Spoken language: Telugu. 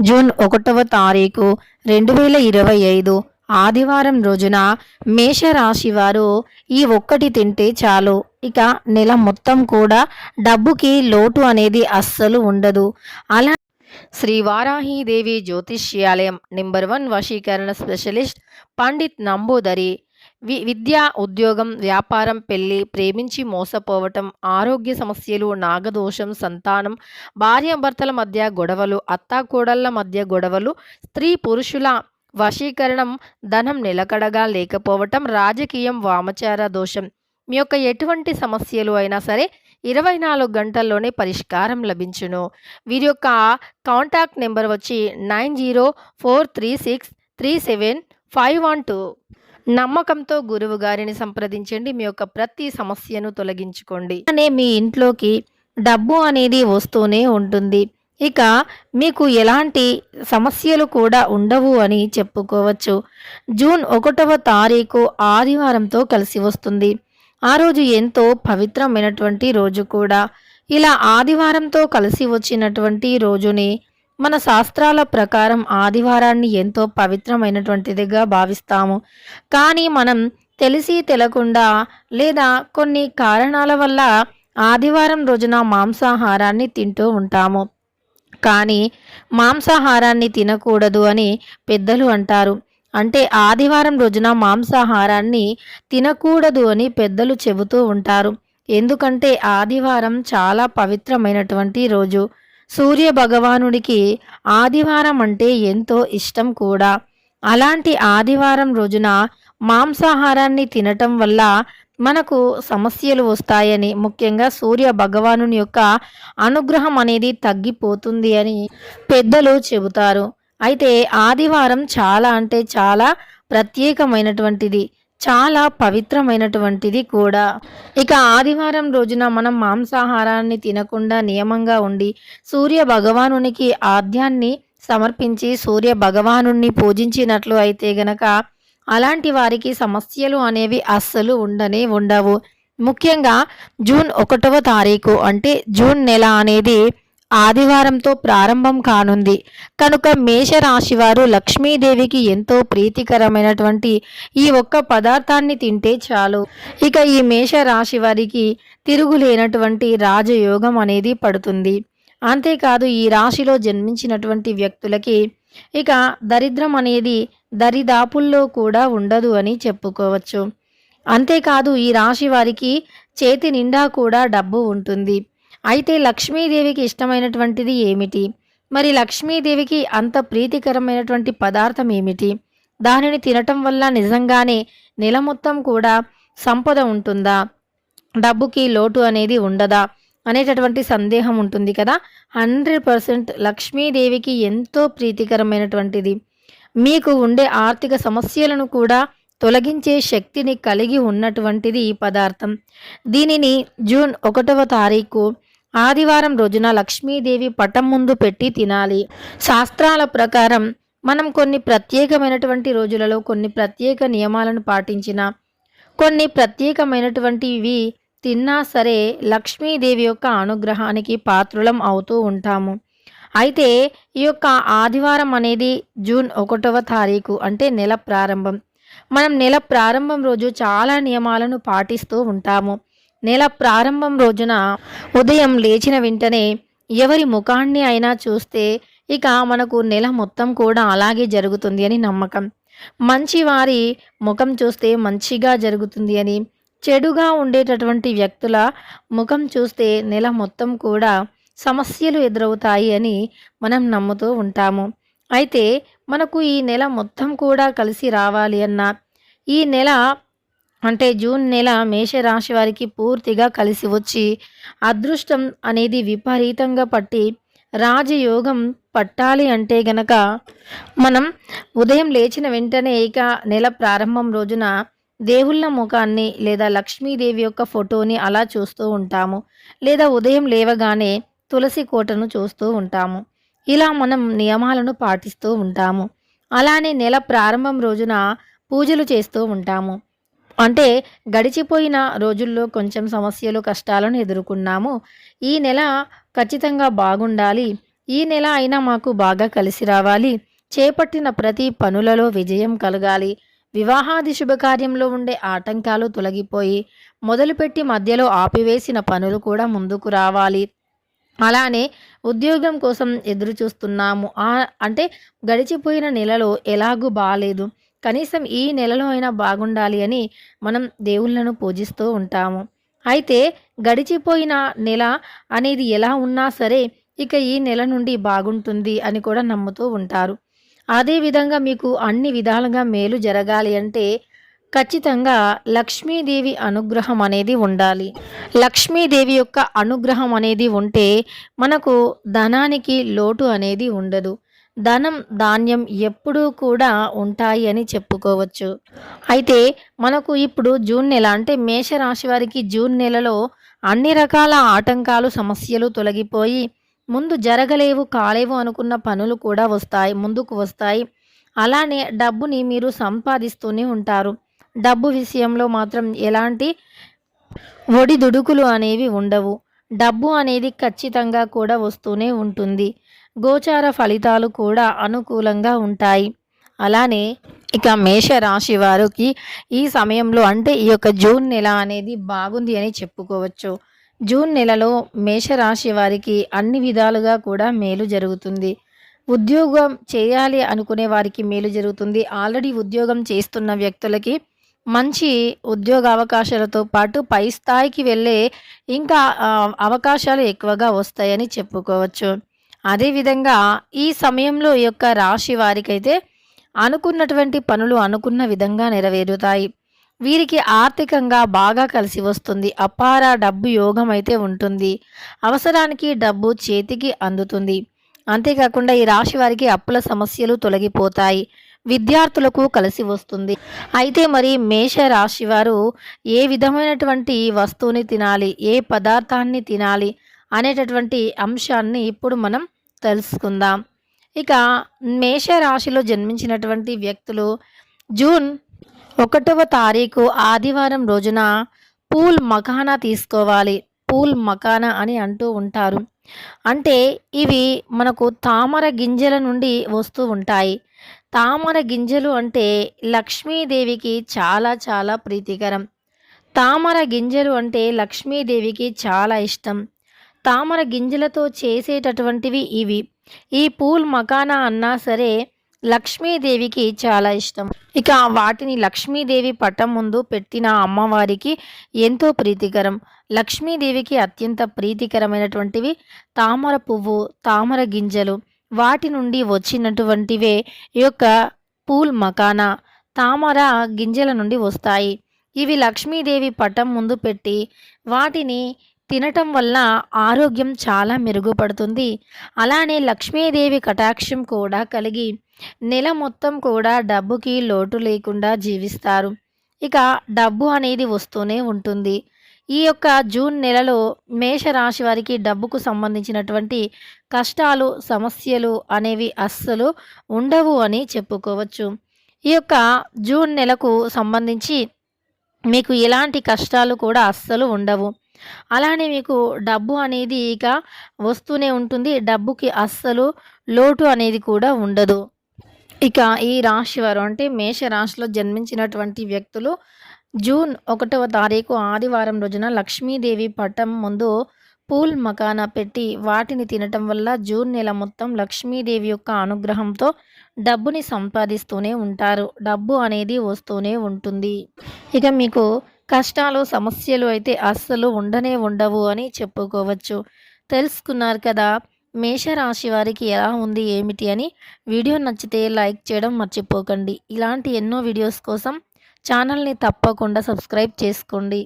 జూన్ 1వ తారీఖు 2025 ఆదివారం రోజున మేషరాశి వారు ఈ ఒక్కటి తింటే చాలు, ఇక నెల మొత్తం కూడా డబ్బుకి లోటు అనేది అస్సలు ఉండదు. అలా శ్రీ వారాహీదేవి జ్యోతిష్యాలయం నెంబర్ 1 వశీకరణ స్పెషలిస్ట్ పండిత్ నంబూదరి విద్య, ఉద్యోగం, వ్యాపారం, పెళ్లి, ప్రేమించి మోసపోవటం, ఆరోగ్య సమస్యలు, నాగదోషం, సంతానం, భార్యాభర్తల మధ్య గొడవలు, అత్తాకోడళ్ల మధ్య గొడవలు, స్త్రీ పురుషుల వశీకరణం, ధనం నిలకడగా లేకపోవటం, రాజకీయం, వామచార దోషం, మీ యొక్క ఎటువంటి సమస్యలు అయినా సరే 24 గంటల్లోనే పరిష్కారం లభించును. వీరి యొక్క కాంటాక్ట్ నెంబర్ వచ్చి 9043637512. నమ్మకంతో గురువు గారిని సంప్రదించండి. మీ యొక్క ప్రతి సమస్యను తొలగించుకోండి. అనే మీ ఇంట్లోకి డబ్బు అనేది వస్తూనే ఉంటుంది. ఇక మీకు ఎలాంటి సమస్యలు కూడా ఉండవు అని చెప్పుకోవచ్చు. జూన్ 1వ తారీఖు ఆదివారంతో కలిసి వస్తుంది. ఆ రోజు ఎంతో పవిత్రమైనటువంటి రోజు కూడా. ఇలా ఆదివారంతో కలిసి వచ్చినటువంటి రోజుని మన శాస్త్రాల ప్రకారం ఆదివారాన్ని ఎంతో పవిత్రమైనటువంటిదిగా భావిస్తాము. కానీ మనం తెలిసి తెలకుండా లేదా కొన్ని కారణాల వల్ల ఆదివారం రోజున మాంసాహారాన్ని తింటూ ఉంటాము. కానీ మాంసాహారాన్ని తినకూడదు అని పెద్దలు అంటారు. అంటే ఆదివారం రోజున మాంసాహారాన్ని తినకూడదు అని పెద్దలు చెబుతూ ఉంటారు. ఎందుకంటే ఆదివారం చాలా పవిత్రమైనటువంటి రోజు. సూర్య భగవానుడికి ఆదివారం అంటే ఎంతో ఇష్టం కూడా. అలాంటి ఆదివారం రోజున మాంసాహారాన్ని తినటం వల్ల మనకు సమస్యలు వస్తాయని, ముఖ్యంగా సూర్య భగవానుని యొక్క అనుగ్రహం అనేది తగ్గిపోతుంది అని పెద్దలు చెబుతారు. అయితే ఆదివారం చాలా అంటే చాలా ప్రత్యేకమైనటువంటిది, చాలా పవిత్రమైనటువంటిది కూడా. ఇక ఆదివారం రోజున మనం మాంసాహారాన్ని తినకుండా నియమంగా ఉండి సూర్య భగవానునికి ఆద్యాన్ని సమర్పించి సూర్య భగవానుణ్ణి పూజించినట్లు అయితే గనక అలాంటి వారికి సమస్యలు అనేవి అస్సలు ఉండవు. ముఖ్యంగా జూన్ 1వ తారీఖు అంటే జూన్ నెల అనేది ఆదివారంతో ప్రారంభం కానుంది కనుక మేషరాశి వారు లక్ష్మీదేవికి ఎంతో ప్రీతికరమైనటువంటి ఈ ఒక్క పదార్థాన్ని తింటే చాలు, ఇక ఈ మేషరాశి వారికి తిరుగులేనటువంటి రాజయోగం అనేది పడుతుంది. అంతేకాదు ఈ రాశిలో జన్మించినటువంటి వ్యక్తులకి ఇక దరిద్రం అనేది దరిదాపుల్లో కూడా ఉండదు అని చెప్పుకోవచ్చు. అంతేకాదు ఈ రాశి వారికి చేతి నిండా కూడా డబ్బు ఉంటుంది. అయితే లక్ష్మీదేవికి ఇష్టమైనటువంటిది ఏమిటి? మరి లక్ష్మీదేవికి అంత ప్రీతికరమైనటువంటి పదార్థం ఏమిటి? దానిని తినటం వల్ల నిజంగానే నెల మొత్తం కూడా సంపద ఉంటుందా, డబ్బుకి లోటు అనేది ఉండదా అనేటటువంటి సందేహం ఉంటుంది కదా. 100% లక్ష్మీదేవికి ఎంతో ప్రీతికరమైనటువంటిది. మీకు ఉండే ఆర్థిక సమస్యలను కూడా తొలగించే శక్తిని కలిగి ఉన్నటువంటిది ఈ పదార్థం. దీనిని జూన్ 1వ తారీఖు ఆదివారం రోజున లక్ష్మీదేవి పటం ముందు పెట్టి తినాలి. శాస్త్రాల ప్రకారం మనం కొన్ని ప్రత్యేకమైనటువంటి రోజులలో కొన్ని ప్రత్యేక నియమాలను పాటించిన, కొన్ని ప్రత్యేకమైనటువంటివి తిన్నా సరే లక్ష్మీదేవి యొక్క అనుగ్రహానికి పాత్రులం అవుతూ ఉంటాము. అయితే ఈ యొక్క ఆదివారం అనేది జూన్ 1వ తారీఖు అంటే నెల ప్రారంభం. మనం నెల ప్రారంభం రోజు చాలా నియమాలను పాటిస్తూ ఉంటాము. నెల ప్రారంభం రోజున ఉదయం లేచిన వెంటనే ఎవరి ముఖాన్ని అయినా చూస్తే ఇక మనకు నెల మొత్తం కూడా అలాగే జరుగుతుంది అని నమ్మకం. మంచివారి ముఖం చూస్తే మంచిగా జరుగుతుంది అని, చెడుగా ఉండేటటువంటి వ్యక్తుల ముఖం చూస్తే నెల మొత్తం కూడా సమస్యలు ఎదురవుతాయి అని మనం నమ్ముతూ ఉంటాము. అయితే మనకు ఈ నెల మొత్తం కూడా కలిసి రావాలి అన్నా, ఈ నెల అంటే జూన్ నెల మేషరాశి వారికి పూర్తిగా కలిసి వచ్చి అదృష్టం అనేది విపరీతంగా పట్టి రాజయోగం పట్టాలి అంటే గనక మనం ఉదయం లేచిన వెంటనే ఇక నెల ప్రారంభం రోజున దేవుళ్ళ ముఖాన్ని లేదా లక్ష్మీదేవి యొక్క ఫోటోని అలా చూస్తూ ఉంటాము. లేదా ఉదయం లేవగానే తులసి కోటను చూస్తూ ఉంటాము. ఇలా మనం నియమాలను పాటిస్తూ ఉంటాము. అలానే నెల ప్రారంభం రోజున పూజలు చేస్తూ ఉంటాము. అంటే గడిచిపోయిన రోజుల్లో కొంచెం సమస్యలు, కష్టాలను ఎదుర్కొన్నాము. ఈ నెల ఖచ్చితంగా బాగుండాలి, ఈ నెల అయినా మాకు బాగా కలిసి రావాలి. చేపట్టిన ప్రతి పనులలో విజయం కలగాలి. వివాహాది శుభకార్యంలో ఉండే ఆటంకాలు తొలగిపోయి మొదలుపెట్టి మధ్యలో ఆపివేసిన పనులు కూడా ముందుకు రావాలి. అలానే ఉద్యోగం కోసం ఎదురు చూస్తున్నాము. అంటే గడిచిపోయిన నెలలో ఎలాగూ బాలేదు. కనీసం ఈ నెలలో అయినా బాగుండాలి అని మనం దేవుళ్ళను పూజిస్తూ ఉంటాము. అయితే గడిచిపోయిన నెల అనేది ఎలా ఉన్నా సరే ఇక ఈ నెల నుండి బాగుంటుంది అని కూడా నమ్ముతూ ఉంటారు. అదేవిధంగా మీకు అన్ని విధాలుగా మేలు జరగాలి అంటే ఖచ్చితంగా లక్ష్మీదేవి అనుగ్రహం అనేది ఉండాలి. లక్ష్మీదేవి యొక్క అనుగ్రహం అనేది ఉంటే మనకు ధనానికి లోటు అనేది ఉండదు. ధనం, ధాన్యం ఎప్పుడూ కూడా ఉంటాయి అని చెప్పుకోవచ్చు. అయితే మనకు ఇప్పుడు జూన్ నెల అంటే మేషరాశి వారికి జూన్ నెలలో అన్ని రకాల ఆటంకాలు, సమస్యలు తొలగిపోయి ముందు జరగలేవు, కాలేవు అనుకున్న పనులు కూడా వస్తాయి, ముందుకు వస్తాయి. అలానే డబ్బుని మీరు సంపాదిస్తూనే ఉంటారు. డబ్బు విషయంలో మాత్రం ఎలాంటి ఒడిదుడుకులు అనేవి ఉండవు. డబ్బు అనేది ఖచ్చితంగా కూడా వస్తూనే ఉంటుంది. గోచార ఫలితాలు కూడా అనుకూలంగా ఉంటాయి. అలానే ఇక మేషరాశి వారికి ఈ సమయంలో అంటే ఈ యొక్క జూన్ నెల అనేది బాగుంది అని చెప్పుకోవచ్చు. జూన్ నెలలో మేషరాశి వారికి అన్ని విధాలుగా కూడా మేలు జరుగుతుంది. ఉద్యోగం చేయాలి అనుకునే వారికి మేలు జరుగుతుంది. ఆల్రెడీ ఉద్యోగం చేస్తున్న వ్యక్తులకి మంచి ఉద్యోగ అవకాశాలతో పాటు పై స్థాయికి వెళ్ళే ఇంకా అవకాశాలు ఎక్కువగా వస్తాయని చెప్పుకోవచ్చు. అదేవిధంగా ఈ సమయంలో ఈ యొక్క రాశి వారికైతే అనుకున్నటువంటి పనులు అనుకున్న విధంగా నెరవేరుతాయి. వీరికి ఆర్థికంగా బాగా కలిసి వస్తుంది. అపార డబ్బు యోగం అయితే ఉంటుంది. అవసరానికి డబ్బు చేతికి అందుతుంది. అంతేకాకుండా ఈ రాశి వారికి అప్పుల సమస్యలు తొలగిపోతాయి. విద్యార్థులకు కలిసి వస్తుంది. అయితే మరి మేష రాశి వారు ఏ విధమైనటువంటి వస్తువుని తినాలి, ఏ పదార్థాన్ని తినాలి అనేటటువంటి అంశాన్ని ఇప్పుడు మనం తెలుసుకుందాం. ఇక మేష రాశిలో జన్మించినటువంటి వ్యక్తులు జూన్ 1వ తారీఖు ఆదివారం రోజున పూల్ మఖానా తీసుకోవాలి. పూల్ మఖానా అని అంటూ ఉంటారు. అంటే ఇవి మనకు తామర గింజల నుండి వస్తూ ఉంటాయి. తామర గింజలు అంటే లక్ష్మీదేవికి చాలా చాలా ప్రీతికరం. తామర గింజలు అంటే లక్ష్మీదేవికి చాలా ఇష్టం. తామర గింజలతో చేసేటటువంటివి ఇవి. ఈ పూల్ మఖానా అన్నా సరే లక్ష్మీదేవికి చాలా ఇష్టం. ఇక వాటిని లక్ష్మీదేవి పటం ముందు పెట్టిన అమ్మవారికి ఎంతో ప్రీతికరం. లక్ష్మీదేవికి అత్యంత ప్రీతికరమైనటువంటివి తామర పువ్వు, తామర గింజలు. వాటి నుండి వచ్చినటువంటివే ఈ యొక్క పూల్ మఖానా తామర గింజల నుండి వస్తాయి. ఇవి లక్ష్మీదేవి పటం ముందు పెట్టి వాటిని తినటం వల్ల ఆరోగ్యం చాలా మెరుగుపడుతుంది. అలానే లక్ష్మీదేవి కటాక్షం కూడా కలిగి నెల మొత్తం కూడా డబ్బుకి లోటు లేకుండా జీవిస్తారు. ఇక డబ్బు అనేది వస్తూనే ఉంటుంది. ఈ యొక్క జూన్ నెలలో మేషరాశి వారికి డబ్బుకు సంబంధించినటువంటి కష్టాలు, సమస్యలు అనేవి అస్సలు ఉండవు అని చెప్పుకోవచ్చు. ఈ యొక్క జూన్ నెలకు సంబంధించి మీకు ఎలాంటి కష్టాలు కూడా అస్సలు ఉండవు. అలానే మీకు డబ్బు అనేది ఇక వస్తూనే ఉంటుంది. డబ్బుకి అస్సలు లోటు అనేది కూడా ఉండదు. ఇక ఈ రాశి వారు అంటే మేష రాశిలో జన్మించినటువంటి వ్యక్తులు జూన్ 1వ తారీఖు ఆదివారం రోజున లక్ష్మీదేవి పటం ముందు పూల్ మఖానా పెట్టి వాటిని తినటం వల్ల జూన్ నెల మొత్తం లక్ష్మీదేవి యొక్క అనుగ్రహంతో డబ్బుని సంపాదిస్తూనే ఉంటారు. డబ్బు అనేది వస్తూనే ఉంటుంది. ఇక మీకు కష్టాలు, సమస్యలు అయితే అస్సలు ఉండనే ఉండవు అని చెప్పుకోవచ్చు. తెలుసుకున్నారు కదా మేషరాశి వారికి ఎలా ఉంది ఏమిటి అని. వీడియో నచ్చితే లైక్ చేయడం మర్చిపోకండి. ఇలాంటి ఎన్నో వీడియోస్ కోసం ఛానల్ని తప్పకుండా సబ్స్క్రైబ్ చేసుకోండి.